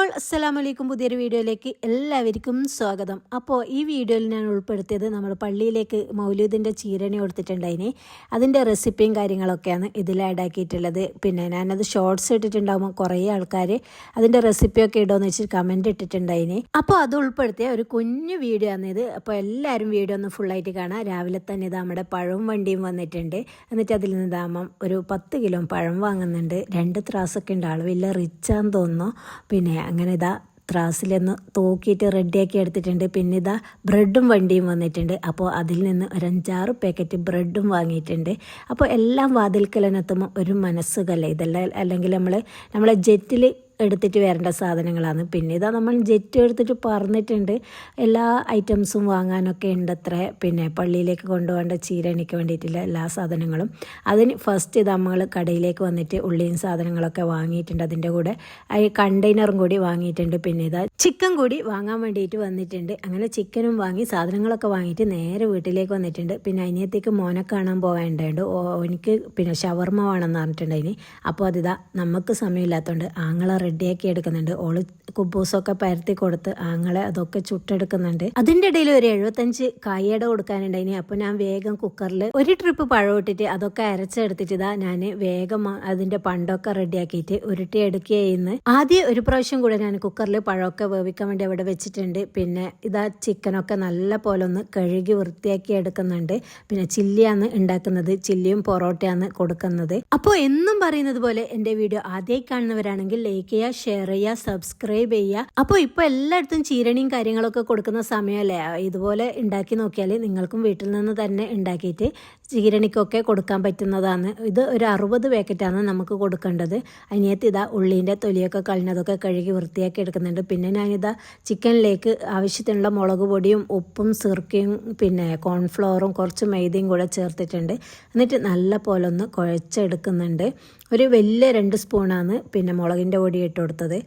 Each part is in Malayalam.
ഓൾ അസ്സലാമു അലൈക്കും. പുതിയൊരു വീഡിയോയിലേക്ക് എല്ലാവർക്കും സ്വാഗതം. അപ്പോൾ ഈ വീഡിയോയിൽ ഞാൻ ഉൾപ്പെടുത്തിയത് നമ്മൾ പള്ളിയിലേക്ക് മൗലൂദിൻ്റെ ചീരണി കൊടുത്തിട്ടുണ്ടായിന് അതിൻ്റെ റെസിപ്പിയും കാര്യങ്ങളൊക്കെയാണ് ഇതിൽ ആഡാക്കിയിട്ടുള്ളത്. പിന്നെ ഞാനത് ഷോർട്സ് ഇട്ടിട്ടുണ്ടാകുമ്പോൾ കുറേ ആൾക്കാർ അതിൻ്റെ റെസിപ്പിയൊക്കെ ഇടുമെന്ന് വെച്ചിട്ട് കമൻറ്റ് ഇട്ടിട്ടുണ്ടായിന്. അപ്പോൾ അത് ഉൾപ്പെടുത്തിയ ഒരു കുഞ്ഞു വീഡിയോ ആണ് ഇത്. അപ്പോൾ എല്ലാവരും വീഡിയോ ഒന്ന് ഫുള്ളായിട്ട് കാണാം. രാവിലെ തന്നെ ഇത് നമ്മുടെ പഴവും വണ്ടിയും വന്നിട്ടുണ്ട്. എന്നിട്ട് അതിൽ നിന്ന് ദാമം ഒരു 10 കിലോ പഴം വാങ്ങുന്നുണ്ട്. 2 ത്രാസൊക്കെ ഉണ്ട്. ആളുവില്ല, റിച്ചാന്ന് തോന്നുന്നു. പിന്നെ അങ്ങനെ ഇതാ ത്രാസിലൊന്ന് തൂക്കിയിട്ട് റെഡിയാക്കി എടുത്തിട്ടുണ്ട്. പിന്നെ ഇതാ ബ്രെഡും വണ്ടിയും വന്നിട്ടുണ്ട്. അപ്പോൾ അതിൽ നിന്ന് ഒരു 5-6 പാക്കറ്റ് ബ്രെഡും വാങ്ങിയിട്ടുണ്ട്. അപ്പോൾ എല്ലാം വാതിൽക്കലെത്തുമ്പോൾ ഒരു മനസ്സുകല്ലേ ഇതെല്ലാം. അല്ലെങ്കിൽ നമ്മളെ ജെറ്റിൽ എടുത്തിട്ട് വരേണ്ട സാധനങ്ങളാണ്. പിന്നെ ഇതാ നമ്മൾ ജെറ്റ് എടുത്തിട്ട് പറഞ്ഞിട്ടുണ്ട് എല്ലാ ഐറ്റംസും വാങ്ങാനൊക്കെ ഉണ്ടത്ര. പിന്നെ പള്ളിയിലേക്ക് കൊണ്ടുപോകേണ്ട ചീരണിക്ക് വേണ്ടിയിട്ടുള്ള എല്ലാ സാധനങ്ങളും. അതിന് ഫസ്റ്റ് ഇത് നമ്മൾ കടയിലേക്ക് വന്നിട്ട് ഉള്ളിയും സാധനങ്ങളൊക്കെ വാങ്ങിയിട്ടുണ്ട്. അതിൻ്റെ കൂടെ ഈ കണ്ടെയ്നറും കൂടി വാങ്ങിയിട്ടുണ്ട്. പിന്നെ ഇതാ ചിക്കൻ കൂടി വാങ്ങാൻ വേണ്ടിയിട്ട് വന്നിട്ടുണ്ട്. അങ്ങനെ ചിക്കനും വാങ്ങി സാധനങ്ങളൊക്കെ വാങ്ങിയിട്ട് നേരെ വീട്ടിലേക്ക് വന്നിട്ടുണ്ട്. പിന്നെ അതിനകത്തേക്ക് മോനെ കാണാൻ പോകാനുണ്ടായിട്ട് എനിക്ക് പിന്നെ ഷവർമ്മ വേണമെന്ന് പറഞ്ഞിട്ടുണ്ടായിന്. അപ്പോൾ അതിതാ നമുക്ക് സമയമില്ലാത്തതുകൊണ്ട് ആങ്ങളെ റെഡിയാക്കി എടുക്കുന്നുണ്ട്. ഓള് കുബൂസൊക്കെ പരത്തി കൊടുത്ത് ആങ്ങളെ അതൊക്കെ ചുട്ടെടുക്കുന്നുണ്ട്. അതിൻ്റെ ഇടയിൽ ഒരു 75 കായട കൊടുക്കാനുണ്ടായിന്. അപ്പോൾ ഞാൻ വേഗം കുക്കറിൽ ഒരു ട്രിപ്പ് പഴം ഇട്ടിട്ട് അതൊക്കെ അരച്ചെടുത്തിട്ട് ഇതാ ഞാൻ വേഗം അതിൻ്റെ പണ്ടൊക്കെ റെഡിയാക്കിയിട്ട് ഉരുട്ടി എടുക്കുകയെന്ന്. ആദ്യം ഒരു പ്രാവശ്യം കൂടെ ഞാൻ കുക്കറിൽ പഴമൊക്കെ വേവിക്കാൻ വേണ്ടി അവിടെ വെച്ചിട്ടുണ്ട്. പിന്നെ ഇതാ ചിക്കനൊക്കെ നല്ല പോലെ ഒന്ന് കഴുകി വൃത്തിയാക്കി എടുക്കുന്നുണ്ട്. പിന്നെ ചില്ലിയാണ് ഉണ്ടാക്കുന്നത്. ചില്ലിയും പൊറോട്ടയാണ് കൊടുക്കുന്നത്. അപ്പോൾ എന്നും പറയുന്നത് പോലെ എൻ്റെ വീഡിയോ ആദ്യമായി കാണുന്നവരാണെങ്കിൽ ലൈക്ക് ചെയ്യുക, ഷെയർ ചെയ്യുക, സബ്സ്ക്രൈബ് ചെയ്യുക. അപ്പോൾ ഇപ്പോൾ എല്ലായിടത്തും ചീരണിയും കാര്യങ്ങളൊക്കെ കൊടുക്കുന്ന സമയമല്ലേ. ഇതുപോലെ ഉണ്ടാക്കി നോക്കിയാൽ നിങ്ങൾക്കും വീട്ടിൽ നിന്ന് തന്നെ ഉണ്ടാക്കിയിട്ട് ചീരണിക്കൊക്കെ കൊടുക്കാൻ പറ്റുന്നതാണ്. ഇത് ഒരു 60 പാക്കറ്റാണ് നമുക്ക് കൊടുക്കേണ്ടത്. അതിനകത്ത് ഇതാ ഉള്ളീൻ്റെ തൊലിയൊക്കെ കളഞ്ഞതൊക്കെ കഴുകി വൃത്തിയാക്കി എടുക്കുന്നുണ്ട്. പിന്നെ ഞാനിതാ ചിക്കനിലേക്ക് ആവശ്യത്തിനുള്ള മുളക് പൊടിയും ഉപ്പും സിർക്കയും പിന്നെ കോൺഫ്ലവറും കുറച്ച് മൈദയും കൂടെ ചേർത്തിട്ടുണ്ട്. എന്നിട്ട് നല്ല പോലെ ഒന്ന് കുഴച്ചെടുക്കുന്നുണ്ട്. ഒരു വലിയ 2 സ്പൂണാണ് പിന്നെ മുളകിൻ്റെ പൊടി ഇട്ട് കൊടുത്തത്.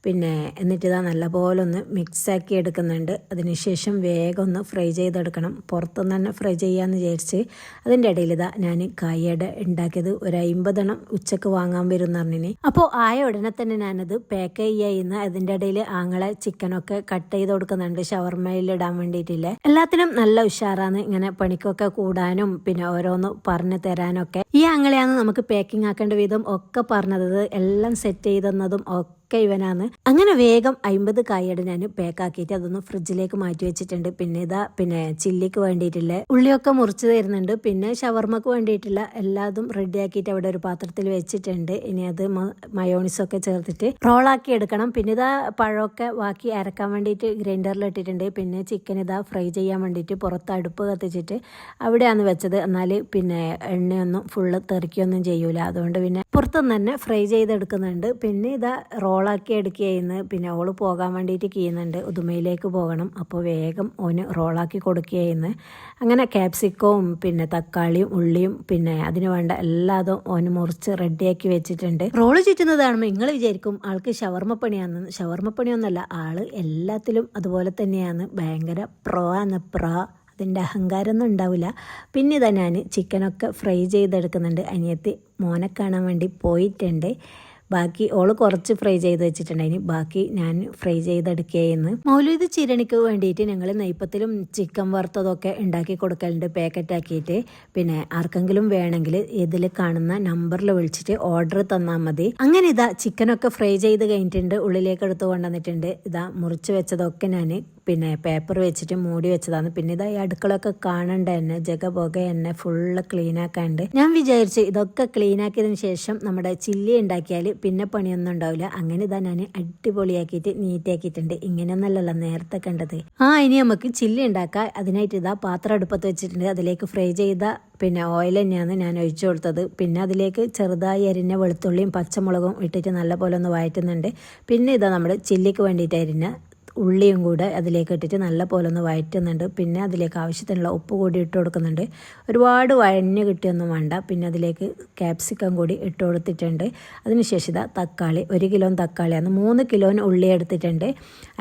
പിന്നെ എന്നിട്ടിതാ നല്ലപോലെ ഒന്ന് മിക്സാക്കി എടുക്കുന്നുണ്ട്. അതിനുശേഷം വേഗം ഒന്ന് ഫ്രൈ ചെയ്തെടുക്കണം. പുറത്തുനിന്ന് തന്നെ ഫ്രൈ ചെയ്യാമെന്ന് വിചാരിച്ച് അതിൻ്റെ ഇടയിൽ ഇതാ ഞാൻ കായയുടെ ഉണ്ടാക്കിയത് ഒരു 50 എണ്ണം ഉച്ചക്ക് വാങ്ങാൻ വരും എന്ന് പറഞ്ഞിന്. അപ്പോൾ ആയ ഉടനെ തന്നെ ഞാനത് പാക്ക് ചെയ്യുന്ന അതിൻ്റെ ഇടയിൽ ആങ്ങളെ ചിക്കനൊക്കെ കട്ട് ചെയ്ത് കൊടുക്കുന്നുണ്ട് ഷവർമ്മയിൽ ഇടാൻ വേണ്ടിയിട്ടില്ലേ. എല്ലാത്തിനും നല്ല ഉഷാറാണ്. ഇങ്ങനെ പണിക്കൊക്കെ കൂടാനും പിന്നെ ഓരോന്ന് പറഞ്ഞു തരാനൊക്കെ ഈ ആങ്ങളെയാണ് നമുക്ക് പാക്കിംഗ് ആക്കേണ്ട വിധം ഒക്കെ പറഞ്ഞത്. എല്ലാം സെറ്റ് ചെയ്തെന്നതും ഒക്കെ ഇവനാണ്. അങ്ങനെ വേഗം 50 കായയുടെ ഞാൻ പാക്കാക്കിയിട്ട് അതൊന്ന് ഫ്രിഡ്ജിലേക്ക് മാറ്റി വെച്ചിട്ടുണ്ട്. പിന്നെ ഇതാ പിന്നെ ചില്ലിക്ക് വേണ്ടിയിട്ടുള്ള ഉള്ളിയൊക്കെ മുറിച്ച് തരുന്നുണ്ട്. പിന്നെ ഷവർമ്മക്ക് വേണ്ടിയിട്ടുള്ള എല്ലാതും റെഡിയാക്കിയിട്ട് അവിടെ ഒരു പാത്രത്തിൽ വെച്ചിട്ടുണ്ട്. ഇനി അത് മയോണിസൊക്കെ ചേർത്തിട്ട് റോളാക്കി എടുക്കണം. പിന്നെ ഇതാ പഴമൊക്കെ ബാക്കി അരക്കാൻ വേണ്ടിയിട്ട് ഗ്രൈൻഡറിൽ ഇട്ടിട്ടുണ്ട്. പിന്നെ ചിക്കൻ ഇതാ ഫ്രൈ ചെയ്യാൻ വേണ്ടിയിട്ട് പുറത്ത് അടുപ്പ് കത്തിച്ചിട്ട് അവിടെയാണ് വെച്ചത്. എന്നാൽ പിന്നെ എണ്ണയൊന്നും ഫുള്ള് തെറിക്കുകയൊന്നും ചെയ്യൂല. അതുകൊണ്ട് പിന്നെ പുറത്തുനിന്ന് തന്നെ ഫ്രൈ ചെയ്തെടുക്കുന്നുണ്ട്. പിന്നെ ഇതാ റോളാക്കി എടുക്കുകയെന്ന്. പിന്നെ ഓള് പോകാൻ വേണ്ടിയിട്ട് ചെയ്യുന്നുണ്ട്. ഉദുമയിലേക്ക് പോകണം. അപ്പോൾ വേഗം ഓന് റോളാക്കി കൊടുക്കുകയെന്ന്. അങ്ങനെ ക്യാപ്സിക്കവും പിന്നെ തക്കാളിയും ഉള്ളിയും പിന്നെ അതിന് വേണ്ട എല്ലാതും ഓന് മുറിച്ച് റെഡിയാക്കി വെച്ചിട്ടുണ്ട്. റോള് ചുറ്റുന്നത് കാണുമ്പോൾ നിങ്ങൾ വിചാരിക്കും ആൾക്ക് ഷവർമ്മ പണിയാണെന്ന്. ഷവർമ്മ പണിയൊന്നുമല്ല, ആള് എല്ലാത്തിലും അതുപോലെ തന്നെയാണ്. ഭയങ്കര പ്രോ. അതിൻ്റെ അഹങ്കാരമൊന്നും ഉണ്ടാവില്ല. പിന്നെ ഇതാ ഞാൻ ചിക്കനൊക്കെ ഫ്രൈ ചെയ്തെടുക്കുന്നുണ്ട്. അനിയത്തി മോനെ കാണാൻ വേണ്ടി പോയിട്ടുണ്ട്. ബാക്കി ഓള് കുറച്ച് ഫ്രൈ ചെയ്ത് വെച്ചിട്ടുണ്ടായിന്. ബാക്കി ഞാൻ ഫ്രൈ ചെയ്തെടുക്കുകയെന്ന്. മൗലൂദ് ചീരണിക്ക് വേണ്ടിയിട്ട് ഞങ്ങൾ നെയ്പ്പത്തിലും ചിക്കൻ വറുത്തതൊക്കെ ഉണ്ടാക്കി കൊടുക്കലുണ്ട് പാക്കറ്റാക്കിയിട്ട്. പിന്നെ ആർക്കെങ്കിലും വേണമെങ്കിൽ ഇതിൽ കാണുന്ന നമ്പറിൽ വിളിച്ചിട്ട് ഓർഡർ തന്നാൽ മതി. അങ്ങനെ ഇതാ ചിക്കനൊക്കെ ഫ്രൈ ചെയ്ത് കഴിഞ്ഞിട്ടുണ്ട്. ഉള്ളിലേക്ക് എടുത്ത് കൊണ്ടുവന്നിട്ടുണ്ട്. ഇതാ മുറിച്ച് വെച്ചതൊക്കെ ഞാൻ പിന്നെ പേപ്പർ വെച്ചിട്ട് മൂടി വെച്ചതാണ്. പിന്നെ ഇതാ ഈ അടുക്കളൊക്കെ കാണണ്ട തന്നെ ജഗബോഗ എന്നെ ഫുള്ള് ക്ലീൻ ആക്കാണ്ട്. ഞാൻ വിചാരിച്ചു ഇതൊക്കെ ക്ലീൻ ആക്കിയതിന് ശേഷം നമ്മുടെ ചില്ലി ഉണ്ടാക്കിയാൽ പിന്നെ പണിയൊന്നും ഉണ്ടാവില്ല. അങ്ങനെ ഇതാ ഞാൻ അടിപൊളിയാക്കിയിട്ട് നീറ്റാക്കിയിട്ടുണ്ട്. ഇങ്ങനെയൊന്നല്ലല്ലോ നേരത്തെ കണ്ടത്. ഇനി നമുക്ക് ചില്ലി ഉണ്ടാക്കാം. അതിനായിട്ട് ഇതാ പാത്രം അടുപ്പത്ത് വെച്ചിട്ടുണ്ട്. അതിലേക്ക് ഫ്രൈ ചെയ്ത പിന്നെ ഓയിൽ തന്നെയാണ് ഞാൻ ഒഴിച്ചു കൊടുത്തത്. പിന്നെ അതിലേക്ക് ചെറുതായി അരിഞ്ഞ വെളുത്തുള്ളിയും പച്ചമുളകും ഇട്ടിട്ട് നല്ല പോലെ ഒന്ന് വഴറ്റുന്നുണ്ട്. പിന്നെ ഇതാ നമ്മൾ ചില്ലിക്ക് വേണ്ടിയിട്ട് അരിഞ്ഞ ഉള്ളിയും കൂടെ അതിലേക്ക് ഇട്ടിട്ട് നല്ല പോലെ ഒന്ന് വഴറ്റുന്നുണ്ട്. പിന്നെ അതിലേക്ക് ആവശ്യത്തിനുള്ള ഉപ്പ് കൂടി ഇട്ട് കൊടുക്കുന്നുണ്ട്. ഒരുപാട് വഴഞ്ഞ് കിട്ടിയൊന്നും വേണ്ട. പിന്നെ അതിലേക്ക് ക്യാപ്സിക്കം കൂടി ഇട്ട് കൊടുത്തിട്ടുണ്ട്. അതിനുശേഷം ഇതാ തക്കാളി 1 കിലോ തക്കാളിയാണ്, 3 കിലോന് ഉള്ളി എടുത്തിട്ടുണ്ട്,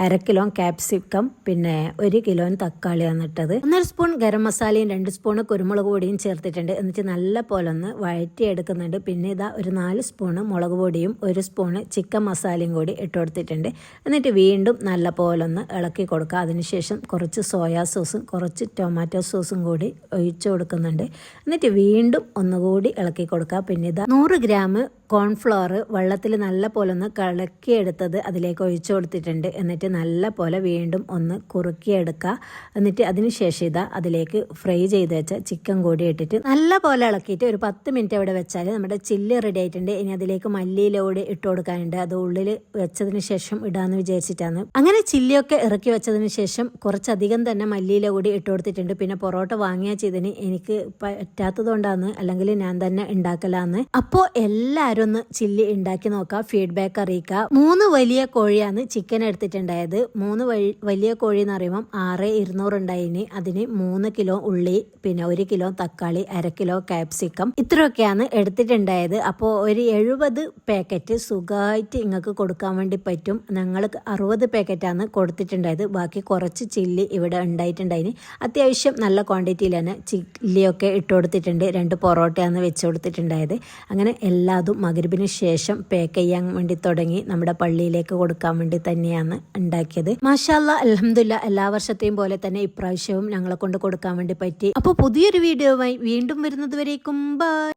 1/2 കിലോ ക്യാപ്സിക്കം, പിന്നെ 1 കിലോ തക്കാളിയാണ് ഇട്ടത്. 1.5 സ്പൂൺ ഗരം മസാലയും 2 സ്പൂൺ കുരുമുളക് പൊടിയും ചേർത്തിട്ടുണ്ട്. എന്നിട്ട് നല്ല പോലെ ഒന്ന് വഴറ്റിയെടുക്കുന്നുണ്ട്. പിന്നെ ഇതാ ഒരു 4 സ്പൂൺ മുളക് പൊടിയും 1 സ്പൂൺ ചിക്കൻ മസാലയും കൂടി ഇട്ട് കൊടുത്തിട്ടുണ്ട്. എന്നിട്ട് വീണ്ടും നല്ല പോലെ ഒന്ന് ഇളക്കി കൊടുക്കുക. അതിനുശേഷം കുറച്ച് സോയാ സോസും കുറച്ച് ടൊമാറ്റോ സോസും കൂടി ഒഴിച്ചു കൊടുക്കുന്നുണ്ട്. എന്നിട്ട് വീണ്ടും ഒന്നുകൂടി ഇളക്കി കൊടുക്കുക. പിന്നെ ഇതാ 100 ഗ്രാം കോൺഫ്ലവർ വെള്ളത്തിൽ നല്ല പോലെ ഒന്ന് കളക്കിയെടുത്തത് അതിലേക്ക് ഒഴിച്ചു കൊടുത്തിട്ടുണ്ട്. എന്നിട്ട് നല്ല പോലെ വീണ്ടും ഒന്ന് കുറുക്കിയെടുക്കുക. എന്നിട്ട് അതിനുശേഷം ഇതാ അതിലേക്ക് ഫ്രൈ ചെയ്ത് വെച്ച ചിക്കൻ കൂടി ഇട്ടിട്ട് നല്ല പോലെ ഇളക്കിയിട്ട് ഒരു 10 മിനിറ്റ് അവിടെ വെച്ചാൽ നമ്മുടെ ചില്ലി റെഡി ആയിട്ടുണ്ട്. ഇനി അതിലേക്ക് മല്ലിയില കൂടി ഇട്ട് കൊടുക്കാനുണ്ട്. അത് ഉള്ളിൽ വെച്ചതിന് ശേഷം ഇടാന്ന് വിചാരിച്ചിട്ടാണ്. അങ്ങനെ ചില്ലിയൊക്കെ ഇറക്കി വെച്ചതിന് ശേഷം കുറച്ചധികം തന്നെ മല്ലിയില കൂടി ഇട്ട് കൊടുത്തിട്ടുണ്ട്. പിന്നെ പൊറോട്ട വാങ്ങിയാൽ ചെയ്തതിന് എനിക്ക് പറ്റാത്തത് കൊണ്ടാണ്, അല്ലെങ്കിൽ ഞാൻ തന്നെ ഉണ്ടാക്കലാന്ന്. അപ്പോൾ എല്ലാവരും ഒന്ന് ചില്ലി ഉണ്ടാക്കി നോക്കുക, ഫീഡ്ബാക്ക് അറിയിക്കുക. 3 വലിയ കോഴിയാണ് ചിക്കൻ എടുത്തിട്ടുണ്ടായത്. 3 വലിയ കോഴി എന്ന് പറയുമ്പോൾ 6,200 ഉണ്ടായിന്. അതിന് 3 കിലോ ഉള്ളി, പിന്നെ 1 കിലോ തക്കാളി, 1/2 കിലോ ക്യാപ്സിക്കം, ഇത്രയൊക്കെയാണ് എടുത്തിട്ടുണ്ടായത്. അപ്പോൾ ഒരു 70 പാക്കറ്റ് സുഖമായിട്ട് നിങ്ങൾക്ക് കൊടുക്കാൻ വേണ്ടി പറ്റും. ഞങ്ങൾ 60 പാക്കറ്റാണ് കൊടുത്തിട്ടുണ്ടായത്. ബാക്കി കുറച്ച് ചില്ലി ഇവിടെ ഉണ്ടായിട്ടുണ്ടായിന്. അത്യാവശ്യം നല്ല ക്വാണ്ടിറ്റിയിൽ തന്നെ ചില്ലിയൊക്കെ ഇട്ട് കൊടുത്തിട്ടുണ്ട്. 2 പൊറോട്ടയാണ് വെച്ച് കൊടുത്തിട്ടുണ്ടായത്. അങ്ങനെ എല്ലാതും മഗ്‌രിബിന് ശേഷം പാക്ക് ചെയ്യാൻ വേണ്ടി തുടങ്ങി. നമ്മുടെ പള്ളിയിലേക്ക് കൊടുക്കാൻ വേണ്ടി തന്നെയാണ് ഉണ്ടാക്കിയത്. മാഷാ അല്ലാ, അൽഹംദുലില്ലാ, എല്ലാ വർഷത്തെയും പോലെ തന്നെ ഇപ്രാവശ്യവും ഞങ്ങളെ കൊണ്ട് കൊടുക്കാൻ വേണ്ടി പറ്റി. അപ്പോൾ പുതിയൊരു വീഡിയോയുമായി വീണ്ടും വരുന്നത് വരേക്കും ബൈ.